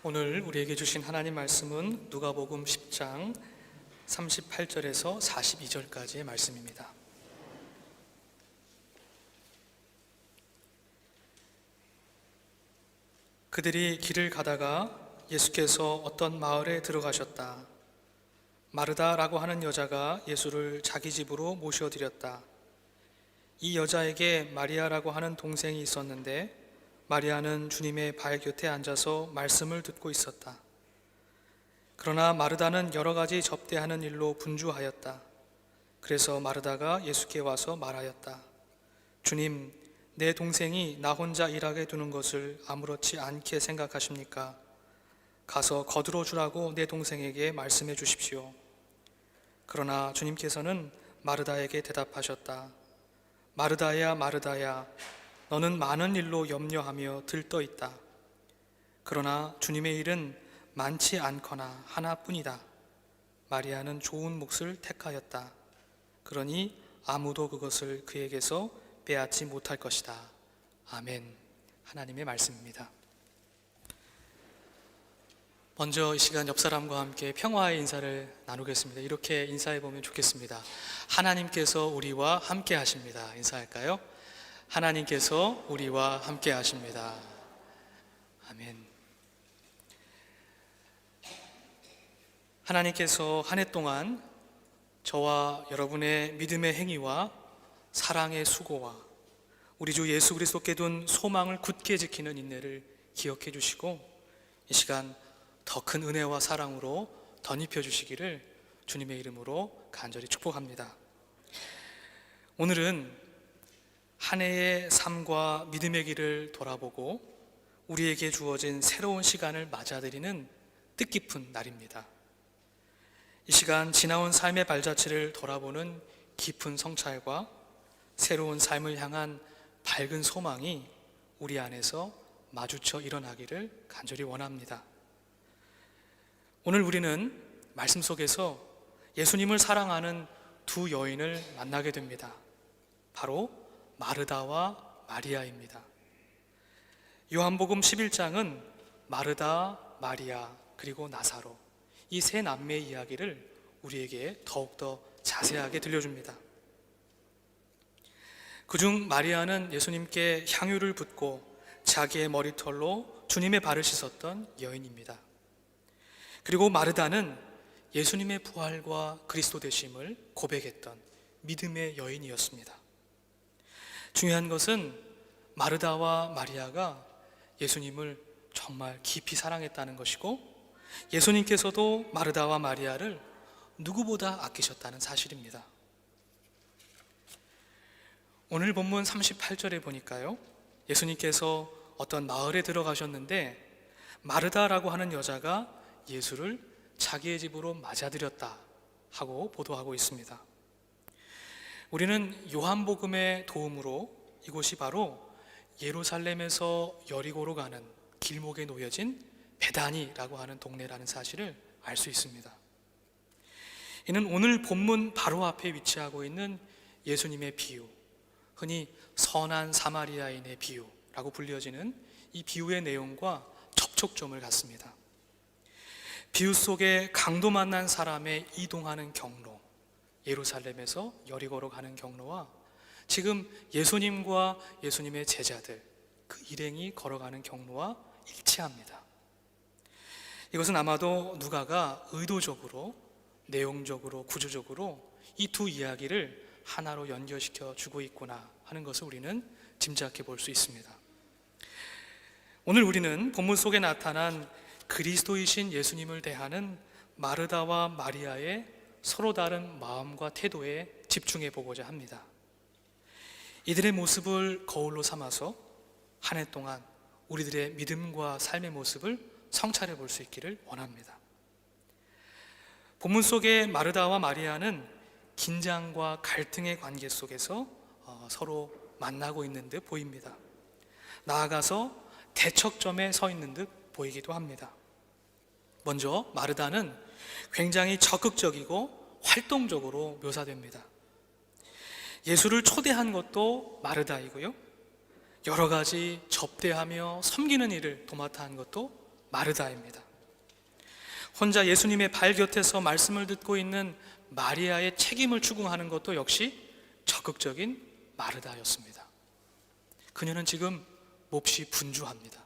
오늘 우리에게 주신 하나님 말씀은 누가복음 10장 38절에서 42절까지의 말씀입니다. 그들이 길을 가다가 예수께서 어떤 마을에 들어가셨다. 마르다라고 하는 여자가 예수를 자기 집으로 모셔드렸다. 이 여자에게 마리아라고 하는 동생이 있었는데 마리아는 주님의 발 곁에 앉아서 말씀을 듣고 있었다. 그러나 마르다는 여러 가지 접대하는 일로 분주하였다. 그래서 마르다가 예수께 와서 말하였다. 주님, 내 동생이 나 혼자 일하게 두는 것을 아무렇지 않게 생각하십니까? 가서 거들어 주라고 내 동생에게 말씀해 주십시오. 그러나 주님께서는 마르다에게 대답하셨다. 마르다야, 마르다야, 너는 많은 일로 염려하며 들떠 있다. 그러나 주님의 일은 많지 않거나 하나뿐이다. 마리아는 좋은 몫을 택하였다. 그러니 아무도 그것을 그에게서 빼앗지 못할 것이다. 아멘. 하나님의 말씀입니다. 먼저 이 시간 옆 사람과 함께 평화의 인사를 나누겠습니다. 이렇게 인사해 보면 좋겠습니다. 하나님께서 우리와 함께 하십니다. 인사할까요? 하나님께서 우리와 함께 하십니다. 아멘. 하나님께서 한 해 동안 저와 여러분의 믿음의 행위와 사랑의 수고와 우리 주 예수 그리스도께 둔 소망을 굳게 지키는 인내를 기억해 주시고 이 시간 더 큰 은혜와 사랑으로 덧입혀 주시기를 주님의 이름으로 간절히 축복합니다. 오늘은 한 해의 삶과 믿음의 길을 돌아보고 우리에게 주어진 새로운 시간을 맞아들이는 뜻깊은 날입니다. 이 시간 지나온 삶의 발자취를 돌아보는 깊은 성찰과 새로운 삶을 향한 밝은 소망이 우리 안에서 마주쳐 일어나기를 간절히 원합니다. 오늘 우리는 말씀 속에서 예수님을 사랑하는 두 여인을 만나게 됩니다. 바로 마르다와 마리아입니다. 요한복음 11장은 마르다, 마리아, 그리고 나사로 이 세 남매의 이야기를 우리에게 더욱더 자세하게 들려줍니다. 그중 마리아는 예수님께 향유를 붓고 자기의 머리털로 주님의 발을 씻었던 여인입니다. 그리고 마르다는 예수님의 부활과 그리스도 되심을 고백했던 믿음의 여인이었습니다. 중요한 것은 마르다와 마리아가 예수님을 정말 깊이 사랑했다는 것이고 예수님께서도 마르다와 마리아를 누구보다 아끼셨다는 사실입니다. 오늘 본문 38절에 보니까요, 예수님께서 어떤 마을에 들어가셨는데 마르다라고 하는 여자가 예수를 자기의 집으로 맞아들였다 하고 보도하고 있습니다. 우리는 요한복음의 도움으로 이곳이 바로 예루살렘에서 여리고로 가는 길목에 놓여진 베다니라고 하는 동네라는 사실을 알 수 있습니다. 이는 오늘 본문 바로 앞에 위치하고 있는 예수님의 비유, 흔히 선한 사마리아인의 비유라고 불려지는 이 비유의 내용과 접촉점을 갖습니다. 비유 속에 강도 만난 사람의 이동하는 경로, 예루살렘에서 여리고로 가는 경로와 지금 예수님과 예수님의 제자들, 그 일행이 걸어가는 경로와 일치합니다. 이것은 아마도 누가가 의도적으로, 내용적으로, 구조적으로 이 두 이야기를 하나로 연결시켜 주고 있구나 하는 것을 우리는 짐작해 볼 수 있습니다. 오늘 우리는 본문 속에 나타난 그리스도이신 예수님을 대하는 마르다와 마리아의 서로 다른 마음과 태도에 집중해 보고자 합니다. 이들의 모습을 거울로 삼아서 한 해 동안 우리들의 믿음과 삶의 모습을 성찰해 볼 수 있기를 원합니다. 본문 속의 마르다와 마리아는 긴장과 갈등의 관계 속에서 서로 만나고 있는 듯 보입니다. 나아가서 대척점에 서 있는 듯 보이기도 합니다. 먼저 마르다는 굉장히 적극적이고 활동적으로 묘사됩니다. 예수를 초대한 것도 마르다이고요, 여러 가지 접대하며 섬기는 일을 도맡아 한 것도 마르다입니다. 혼자 예수님의 발 곁에서 말씀을 듣고 있는 마리아의 책임을 추궁하는 것도 역시 적극적인 마르다였습니다. 그녀는 지금 몹시 분주합니다.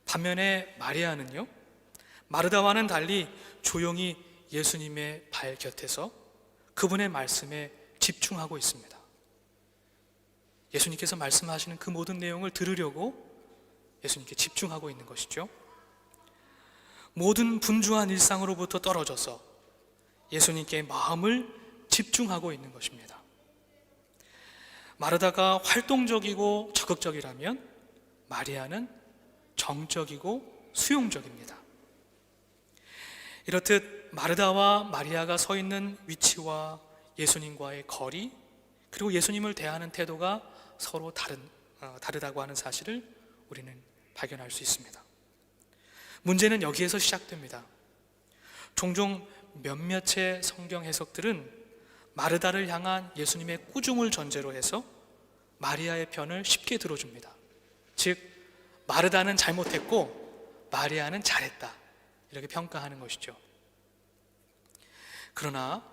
반면에 마리아는요, 마르다와는 달리 조용히 예수님의 발 곁에서 그분의 말씀에 집중하고 있습니다. 예수님께서 말씀하시는 그 모든 내용을 들으려고 예수님께 집중하고 있는 것이죠. 모든 분주한 일상으로부터 떨어져서 예수님께 마음을 집중하고 있는 것입니다. 마르다가 활동적이고 적극적이라면 마리아는 정적이고 수용적입니다. 이렇듯 마르다와 마리아가 서 있는 위치와 예수님과의 거리, 그리고 예수님을 대하는 태도가 서로 다르다고 하는 사실을 우리는 발견할 수 있습니다. 문제는 여기에서 시작됩니다. 종종 몇몇의 성경 해석들은 마르다를 향한 예수님의 꾸중을 전제로 해서 마리아의 편을 쉽게 들어줍니다. 즉, 마르다는 잘못했고 마리아는 잘했다, 이렇게 평가하는 것이죠. 그러나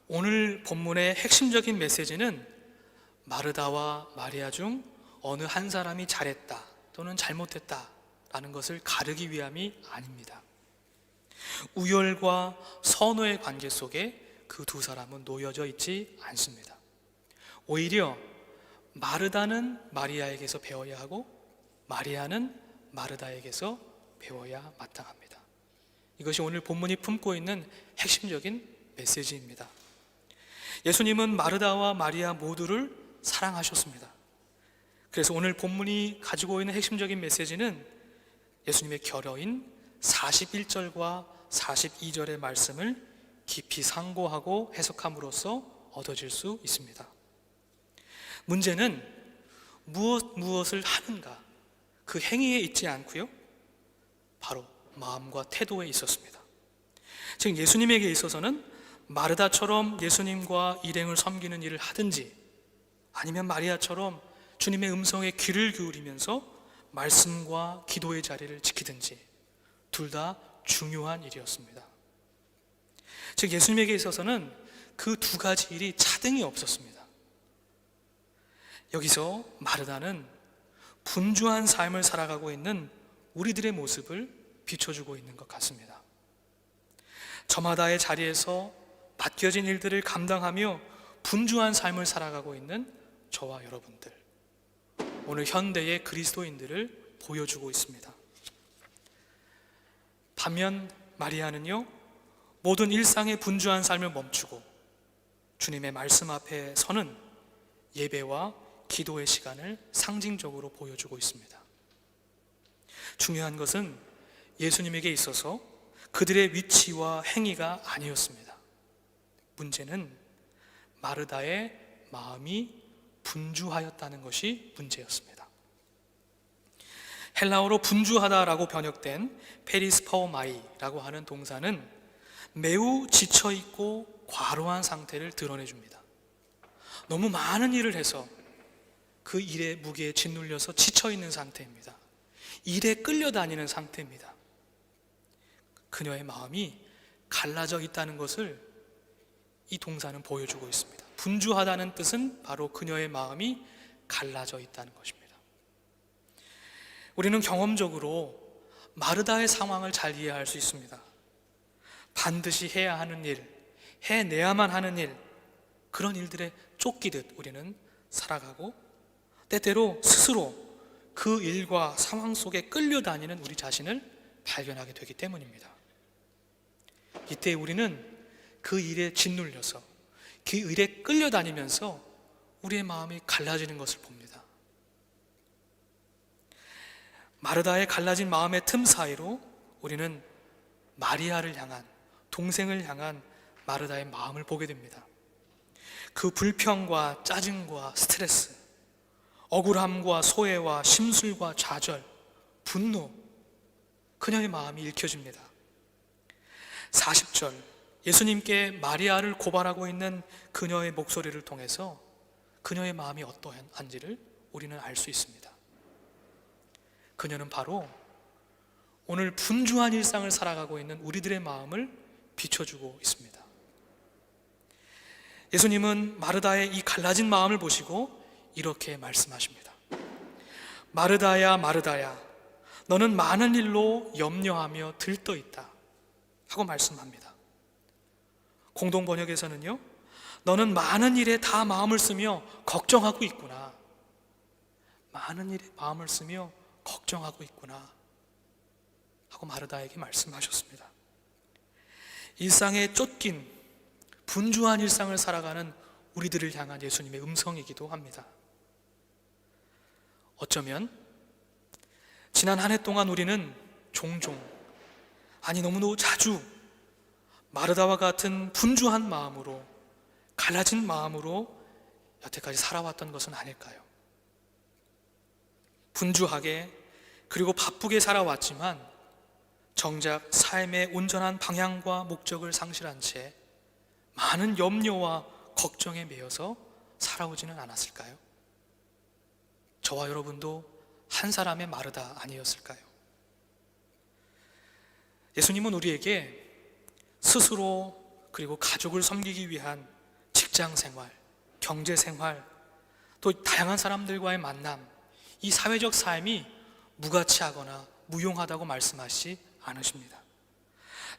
오늘 본문의 핵심적인 메시지는 마르다와 마리아 중 어느 한 사람이 잘했다 또는 잘못했다 라는 것을 가르기 위함이 아닙니다. 우열과 선호의 관계 속에 그 두 사람은 놓여져 있지 않습니다. 오히려 마르다는 마리아에게서 배워야 하고 마리아는 마르다에게서 배워야 마땅합니다. 이것이 오늘 본문이 품고 있는 핵심적인 메시지입니다. 예수님은 마르다와 마리아 모두를 사랑하셨습니다. 그래서 오늘 본문이 가지고 있는 핵심적인 메시지는 예수님의 결어인 41절과 42절의 말씀을 깊이 상고하고 해석함으로써 얻어질 수 있습니다. 문제는 무엇을 하는가, 그 행위에 있지 않고요, 바로 마음과 태도에 있었습니다. 즉 예수님에게 있어서는 마르다처럼 예수님과 일행을 섬기는 일을 하든지, 아니면 마리아처럼 주님의 음성에 귀를 기울이면서 말씀과 기도의 자리를 지키든지, 둘 다 중요한 일이었습니다. 즉 예수님에게 있어서는 그 두 가지 일이 차등이 없었습니다. 여기서 마르다는 분주한 삶을 살아가고 있는 우리들의 모습을 비춰주고 있는 것 같습니다. 저마다의 자리에서 맡겨진 일들을 감당하며 분주한 삶을 살아가고 있는 저와 여러분들, 오늘 현대의 그리스도인들을 보여주고 있습니다. 반면 마리아는요, 모든 일상의 분주한 삶을 멈추고 주님의 말씀 앞에 서는 예배와 기도의 시간을 상징적으로 보여주고 있습니다. 중요한 것은 예수님에게 있어서 그들의 위치와 행위가 아니었습니다. 문제는 마르다의 마음이 분주하였다는 것이 문제였습니다. 헬라어로 분주하다라고 번역된 페리스파오마이라고 하는 동사는 매우 지쳐있고 과로한 상태를 드러내줍니다. 너무 많은 일을 해서 그 일의 무게에 짓눌려서 지쳐있는 상태입니다. 일에 끌려다니는 상태입니다. 그녀의 마음이 갈라져 있다는 것을 이 동사는 보여주고 있습니다. 분주하다는 뜻은 바로 그녀의 마음이 갈라져 있다는 것입니다. 우리는 경험적으로 마르다의 상황을 잘 이해할 수 있습니다. 반드시 해야 하는 일, 해내야만 하는 일, 그런 일들에 쫓기듯 우리는 살아가고, 때때로 스스로 그 일과 상황 속에 끌려다니는 우리 자신을 발견하게 되기 때문입니다. 이때 우리는 그 일에 짓눌려서 그 일에 끌려다니면서 우리의 마음이 갈라지는 것을 봅니다. 마르다의 갈라진 마음의 틈 사이로 우리는 마리아를 향한, 동생을 향한 마르다의 마음을 보게 됩니다. 그 불평과 짜증과 스트레스, 억울함과 소외와 심술과 좌절, 분노, 그녀의 마음이 읽혀집니다. 40절, 예수님께 마리아를 고발하고 있는 그녀의 목소리를 통해서 그녀의 마음이 어떠한지를 우리는 알 수 있습니다. 그녀는 바로 오늘 분주한 일상을 살아가고 있는 우리들의 마음을 비춰주고 있습니다. 예수님은 마르다의 이 갈라진 마음을 보시고 이렇게 말씀하십니다. 마르다야, 마르다야, 너는 많은 일로 염려하며 들떠있다 하고 말씀합니다. 공동 번역에서는요, 너는 많은 일에 다 마음을 쓰며 걱정하고 있구나. 많은 일에 마음을 쓰며 걱정하고 있구나 하고 마르다에게 말씀하셨습니다. 일상에 쫓긴 분주한 일상을 살아가는 우리들을 향한 예수님의 음성이기도 합니다. 어쩌면 지난 한 해 동안 우리는 종종, 아니 너무너무 자주 마르다와 같은 분주한 마음으로, 갈라진 마음으로 여태까지 살아왔던 것은 아닐까요? 분주하게 그리고 바쁘게 살아왔지만 정작 삶의 온전한 방향과 목적을 상실한 채 많은 염려와 걱정에 매여서 살아오지는 않았을까요? 저와 여러분도 한 사람의 마르다 아니었을까요? 예수님은 우리에게 스스로 그리고 가족을 섬기기 위한 직장 생활, 경제 생활, 또 다양한 사람들과의 만남, 이 사회적 삶이 무가치하거나 무용하다고 말씀하시지 않으십니다.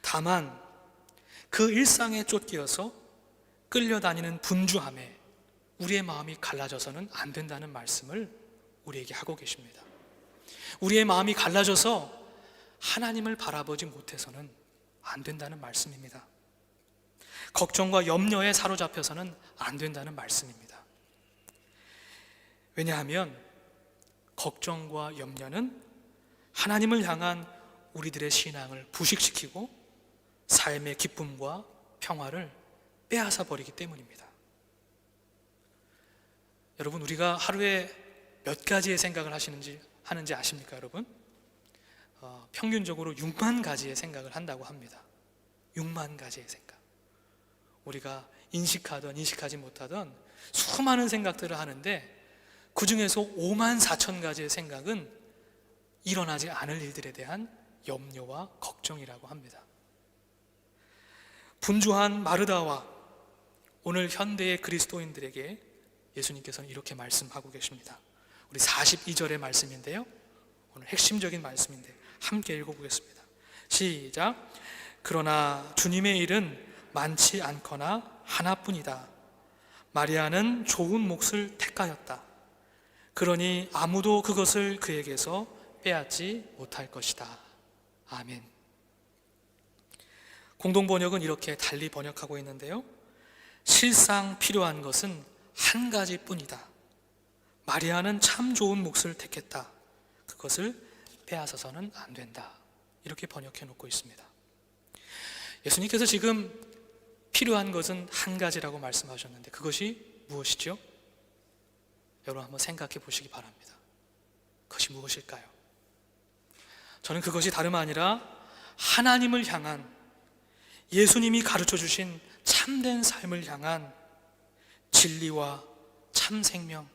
다만 그 일상에 쫓기어서 끌려다니는 분주함에 우리의 마음이 갈라져서는 안 된다는 말씀을 우리에게 하고 계십니다. 우리의 마음이 갈라져서 하나님을 바라보지 못해서는 안 된다는 말씀입니다. 걱정과 염려에 사로잡혀서는 안 된다는 말씀입니다. 왜냐하면 걱정과 염려는 하나님을 향한 우리들의 신앙을 부식시키고 삶의 기쁨과 평화를 빼앗아 버리기 때문입니다. 여러분, 우리가 하루에 몇 가지의 생각을 하는지 아십니까, 여러분? 평균적으로 6만 가지의 생각을 한다고 합니다. 6만 가지의 생각. 우리가 인식하든 인식하지 못하든 수많은 생각들을 하는데 그 중에서 5만 4천 가지의 생각은 일어나지 않을 일들에 대한 염려와 걱정이라고 합니다. 분주한 마르다와 오늘 현대의 그리스도인들에게 예수님께서는 이렇게 말씀하고 계십니다. 우리 42절의 말씀인데요, 오늘 핵심적인 말씀인데 함께 읽어보겠습니다. 시작. 그러나 주님의 일은 많지 않거나 하나뿐이다. 마리아는 좋은 몫을 택하였다. 그러니 아무도 그것을 그에게서 빼앗지 못할 것이다. 아멘. 공동번역은 이렇게 달리 번역하고 있는데요, 실상 필요한 것은 한 가지뿐이다. 마리아는 참 좋은 몫을 택했다. 그것을 빼앗아서는 안 된다. 이렇게 번역해 놓고 있습니다. 예수님께서 지금 필요한 것은 한 가지라고 말씀하셨는데 그것이 무엇이죠? 여러분 한번 생각해 보시기 바랍니다. 그것이 무엇일까요? 저는 그것이 다름 아니라 하나님을 향한, 예수님이 가르쳐 주신 참된 삶을 향한 진리와 참 생명,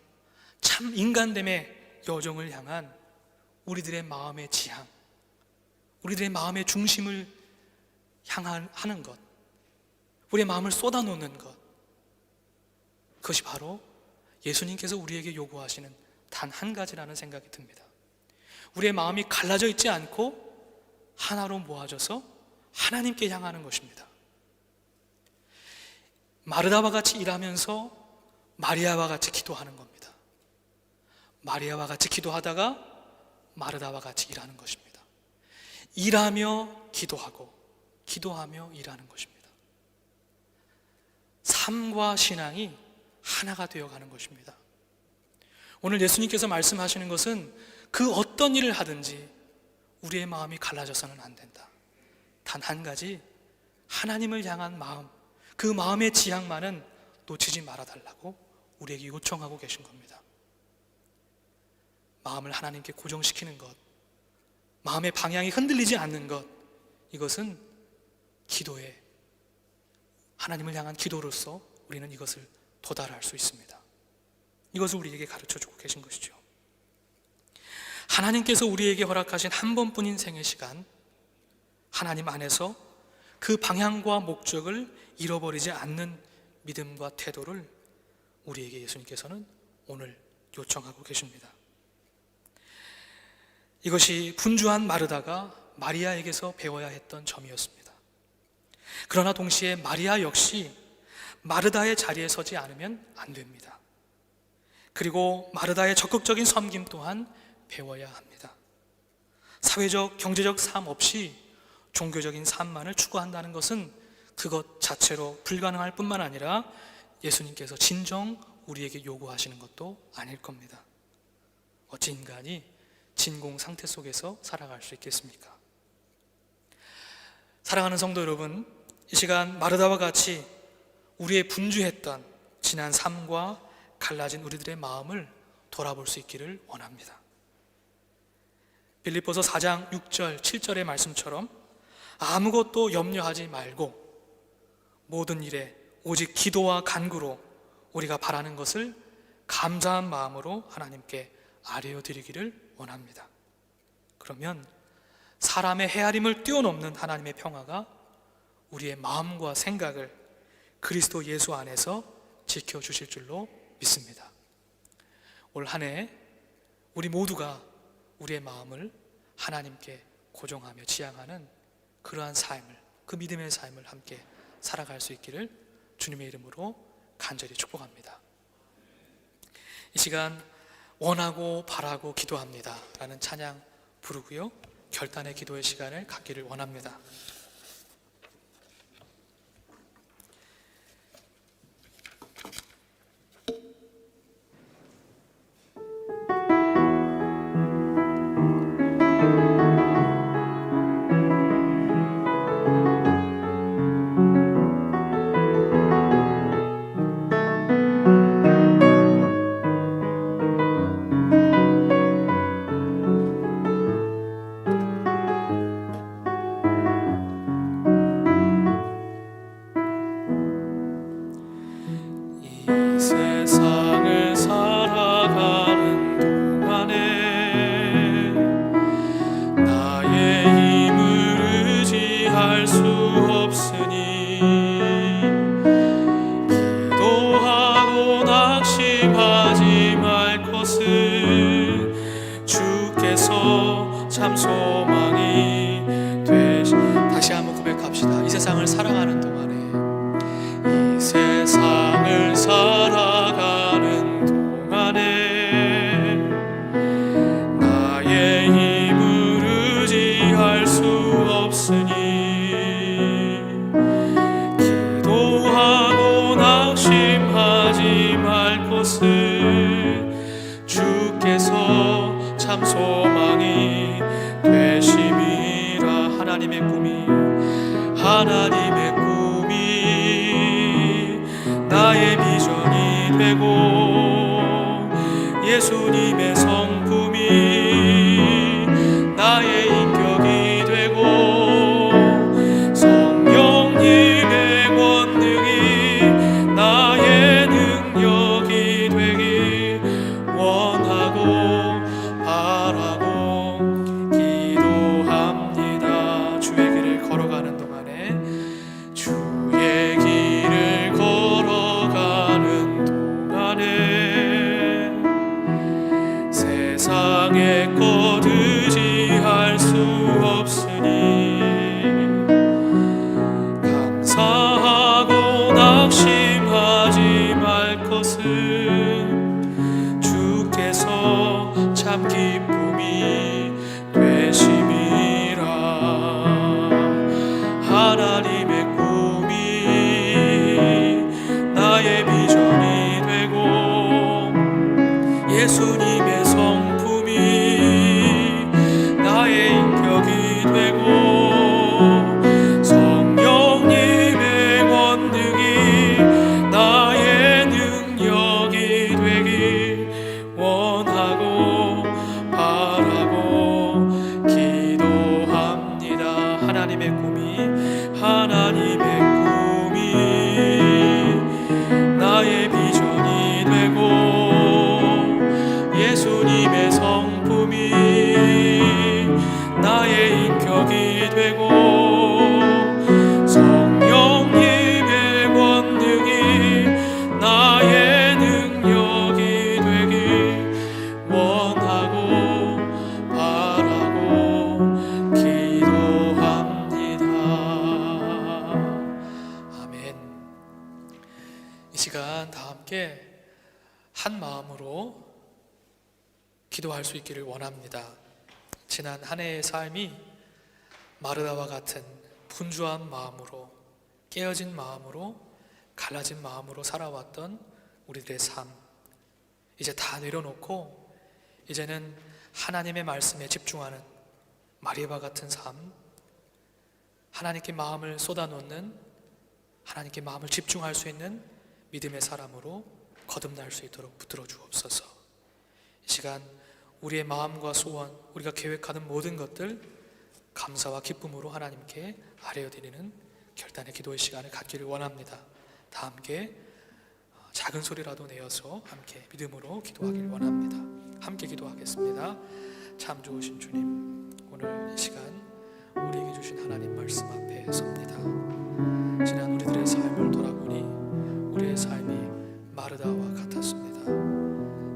참 인간됨의 여정을 향한 우리들의 마음의 지향, 우리들의 마음의 중심을 향하는 것, 우리의 마음을 쏟아놓는 것, 그것이 바로 예수님께서 우리에게 요구하시는 단 한 가지라는 생각이 듭니다. 우리의 마음이 갈라져 있지 않고 하나로 모아져서 하나님께 향하는 것입니다. 마르다와 같이 일하면서 마리아와 같이 기도하는 겁니다. 마리아와 같이 기도하다가 마르다와 같이 일하는 것입니다. 일하며 기도하고 기도하며 일하는 것입니다. 삶과 신앙이 하나가 되어가는 것입니다. 오늘 예수님께서 말씀하시는 것은 그 어떤 일을 하든지 우리의 마음이 갈라져서는 안 된다. 단 한 가지, 하나님을 향한 마음, 그 마음의 지향만은 놓치지 말아달라고 우리에게 요청하고 계신 겁니다. 마음을 하나님께 고정시키는 것, 마음의 방향이 흔들리지 않는 것, 이것은 기도에, 하나님을 향한 기도로서 우리는 이것을 도달할 수 있습니다. 이것을 우리에게 가르쳐주고 계신 것이죠. 하나님께서 우리에게 허락하신 한 번뿐인 생의 시간, 하나님 안에서 그 방향과 목적을 잃어버리지 않는 믿음과 태도를 우리에게 예수님께서는 오늘 요청하고 계십니다. 이것이 분주한 마르다가 마리아에게서 배워야 했던 점이었습니다. 그러나 동시에 마리아 역시 마르다의 자리에 서지 않으면 안 됩니다. 그리고 마르다의 적극적인 섬김 또한 배워야 합니다. 사회적, 경제적 삶 없이 종교적인 삶만을 추구한다는 것은 그것 자체로 불가능할 뿐만 아니라 예수님께서 진정 우리에게 요구하시는 것도 아닐 겁니다. 어찌 인간이 진공 상태 속에서 살아갈 수 있겠습니까? 사랑하는 성도 여러분, 이 시간 마르다와 같이 우리의 분주했던 지난 삶과 갈라진 우리들의 마음을 돌아볼 수 있기를 원합니다. 빌립보서 4장 6절, 7절의 말씀처럼 아무것도 염려하지 말고 모든 일에 오직 기도와 간구로 우리가 바라는 것을 감사한 마음으로 하나님께 아뢰어 드리기를 원합니다. 그러면 사람의 헤아림을 뛰어넘는 하나님의 평화가 우리의 마음과 생각을 그리스도 예수 안에서 지켜주실 줄로 믿습니다. 올 한 해 우리 모두가 우리의 마음을 하나님께 고정하며 지향하는 그러한 삶을, 그 믿음의 삶을 함께 살아갈 수 있기를 주님의 이름으로 간절히 축복합니다. 이 시간 원하고 바라고 기도합니다 라는 찬양 부르고요, 결단의 기도의 시간을 갖기를 원합니다. 세상을 살아가는 동안에 나의 힘을 의지할 수 없으니 기도하고 낙심하지 말 것은 주께서 참 소망이 되시. 다시 한번 고백합시다. 이 세상을 사랑하는 동안에, 이 세상을 살아가는 동안에 나의 힘을 의지할 수 없으니 기도하고 낙심하지 말 것은 주께서 참 소망이 되심이라. 하나님의 꿈이 나의 비전이 되고 예수님의 성품이 나의 인격이 되고 성령님의 권능이 나의 능력이 되기 원하고 바라고 기도합니다. 주의 길을 걸어가는 동안에 주의 길을 걸어가는 동안에 세상의 것 의지할 수 없으니 감사하고 낙심하지 말 것은 주께서 참 기쁨이 되심이라. 하나님의 꿈이 나의 비전이 되고 예수님의 성품이 나의 인격이 되고 성령님의 권능이 나의 능력이 한 마음으로 기도할 수 있기를 원합니다. 지난 한 해의 삶이 마르다와 같은 분주한 마음으로, 깨어진 마음으로, 갈라진 마음으로 살아왔던 우리들의 삶, 이제 다 내려놓고 이제는 하나님의 말씀에 집중하는 마리아와 같은 삶, 하나님께 마음을 쏟아놓는, 하나님께 마음을 집중할 수 있는 믿음의 사람으로 거듭날 수 있도록 붙들어 주옵소서. 이 시간 우리의 마음과 소원, 우리가 계획하는 모든 것들 감사와 기쁨으로 하나님께 아뢰어드리는 결단의 기도의 시간을 갖기를 원합니다. 다 함께 작은 소리라도 내어서 함께 믿음으로 기도하기를 원합니다. 함께 기도하겠습니다. 참 좋으신 주님, 오늘 이 시간 우리에게 주신 하나님 말씀 앞에 섭니다. 지난 우리들의 삶을 돌아보니 우리의 삶이 마르다와 같았습니다.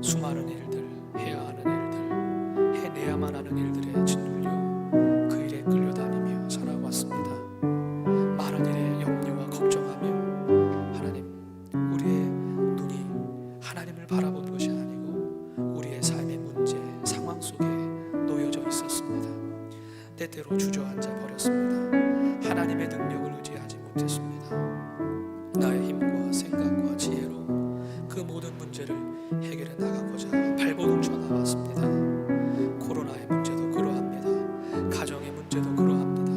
수많은 일들, 해야 하는 일들, 해내야만 하는 일들에 짓눌려 그 일에 끌려다니며 살아왔습니다. 많은 일에 염려와 걱정하며 하나님, 우리의 눈이 하나님을 바라본 것이 아니고 우리의 삶의 문제, 상황 속에 놓여져 있었습니다. 때때로 주저앉아 버렸습니다. 하나님의 능력을 의지하지 못했습니다. 나의 힘과 생각과 지혜로 그 모든 문제를 해결해 나가고자 발버둥 쳐 나왔습니다. 코로나의 문제도 그러합니다. 가정의 문제도 그러합니다.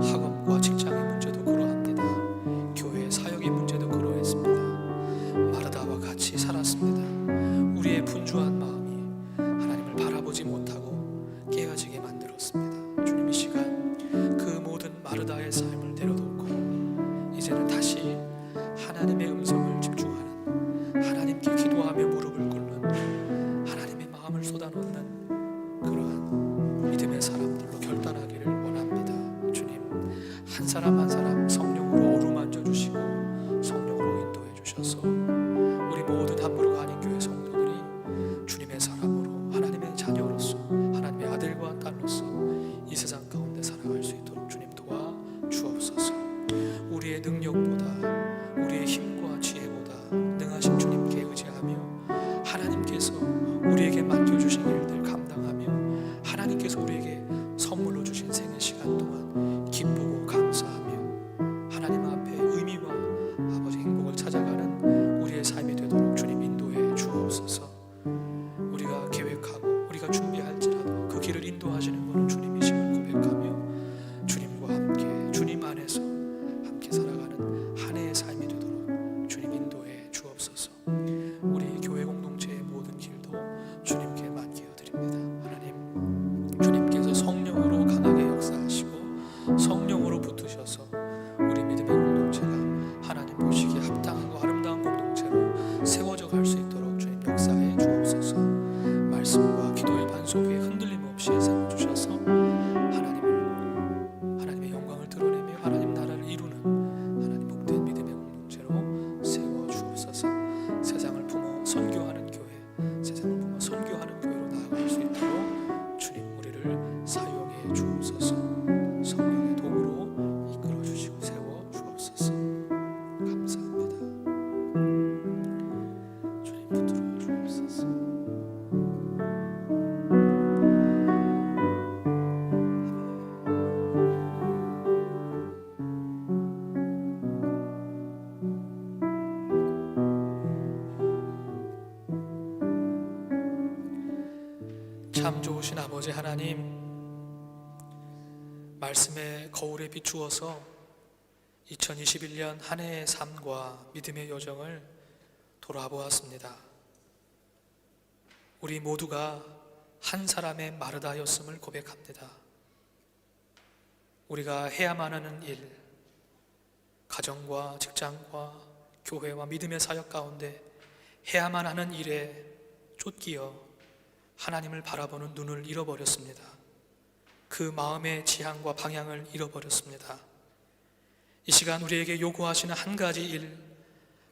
학업과 직장의 문제도 그러합니다. 교회의 사역의 문제도 그러했습니다. 마르다와 같이 살았습니다. 우리의 분주한 마음이 하나님을 바라보지 못하고 깨어지게 만들었습니다. 주님, 이 시간 그 모든 마르다의 삶을 내려놓고 이제는 다시 하나님의 음성을 집중하는, 하나님께 기도하며 무릎을 꿇는, 하나님의 마음을 쏟아놓는 그러한 믿음의 사람들로 결단하기를 원합니다. 주님, 한 사람 한 사람 성령으로 어루만져 주시고 성령으로 인도해 주셔서 우리 모든 함부로 가는 교회 성도들이 주님의 사람으로, 하나님의 자녀로서, 하나님의 아들과 딸로서 이 세상 가운데 살아갈 수 있도록 주님 도와 주옵소서. 우리의 능력보다, 우리의 힘과 지혜보다 능하신 주님께 의지하며 하나님께서 우리에게 맡겨주신 일들 감당하며 하나님께서 우리에게 선물로 주신 생의 시간 동안 기쁘고 감사하며 하나님 앞에 의미와 아버지 행복을 찾아가는 우리의 삶이 되도록 주님 인도해 주옵소서. 우리가 계획하고 우리가 준비할지라도 그 길을 인도하시는 것은 주님이심을 고백하며 주님과 함께, 주님 안에서 함께 살아가는 한 해의 삶이 되도록 주님 인도해 주옵소서. 우리 교회 공동체의 모든 길도 주님께 맡겨드립니다. 하나님, 주님께서 성령으로 강하게 역사하시고 성령으로 붙으셔서 우리 믿음의 공동체가 하나님 보시기에 합당하고 아름다운 공동체로 세워져 갈 수 있도록 주님 역사해 주옵소서. 말씀과 기도의 반석 위에 흔들림 없이 세워주셔서 하나님의 영광을 드러내며 하나님 나라를 이루는 하나님 복된 믿음의 공동체로 세워 주옵소서. 세상을 품어 선교하는 교회, 세상을 품어 선교하는 교회로 나아갈 수 있도록 주님 우리를 사용해 주옵소서. 성령의 도구로 이끌어 주시고 세워 주옵소서. 감사합니다. 주님 붙들어 주옵소서. 참 좋으신 아버지 하나님, 말씀의 거울에 비추어서 2021년 한 해의 삶과 믿음의 여정을 돌아보았습니다. 우리 모두가 한 사람의 마르다였음을 고백합니다. 우리가 해야만 하는 일, 가정과 직장과 교회와 믿음의 사역 가운데 해야만 하는 일에 쫓기어 하나님을 바라보는 눈을 잃어버렸습니다. 그 마음의 지향과 방향을 잃어버렸습니다. 이 시간 우리에게 요구하시는 한 가지 일,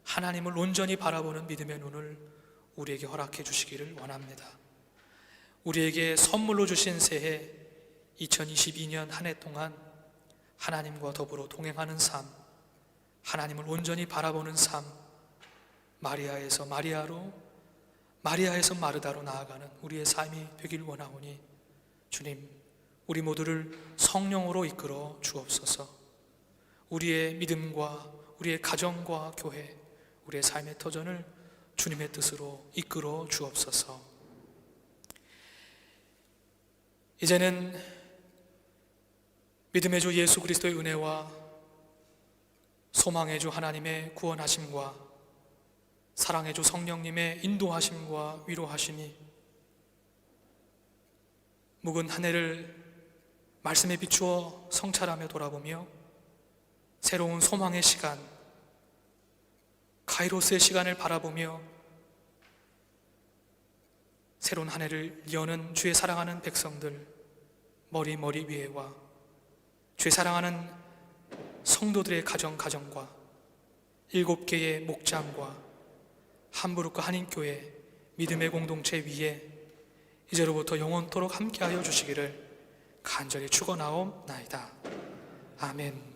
하나님을 온전히 바라보는 믿음의 눈을 우리에게 허락해 주시기를 원합니다. 우리에게 선물로 주신 새해 2022년 한 해 동안 하나님과 더불어 동행하는 삶, 하나님을 온전히 바라보는 삶, 마리아에서 마리아로 마리아에서 마르다로 나아가는 우리의 삶이 되길 원하오니 주님, 우리 모두를 성령으로 이끌어 주옵소서. 우리의 믿음과 우리의 가정과 교회, 우리의 삶의 터전을 주님의 뜻으로 이끌어 주옵소서. 이제는 믿음의 주 예수 그리스도의 은혜와 소망의 주 하나님의 구원하심과 사랑의 주 성령님의 인도하심과 위로하심이 묵은 한 해를 말씀에 비추어 성찰하며 돌아보며 새로운 소망의 시간, 카이로스의 시간을 바라보며 새로운 한 해를 여는 주의 사랑하는 백성들 머리 위에와 주의 사랑하는 성도들의 가정과 7개의 목장과 함부르크 한인교회 믿음의 공동체 위에 이제로부터 영원토록 함께하여 주시기를 간절히 축원하옵나이다. 아멘.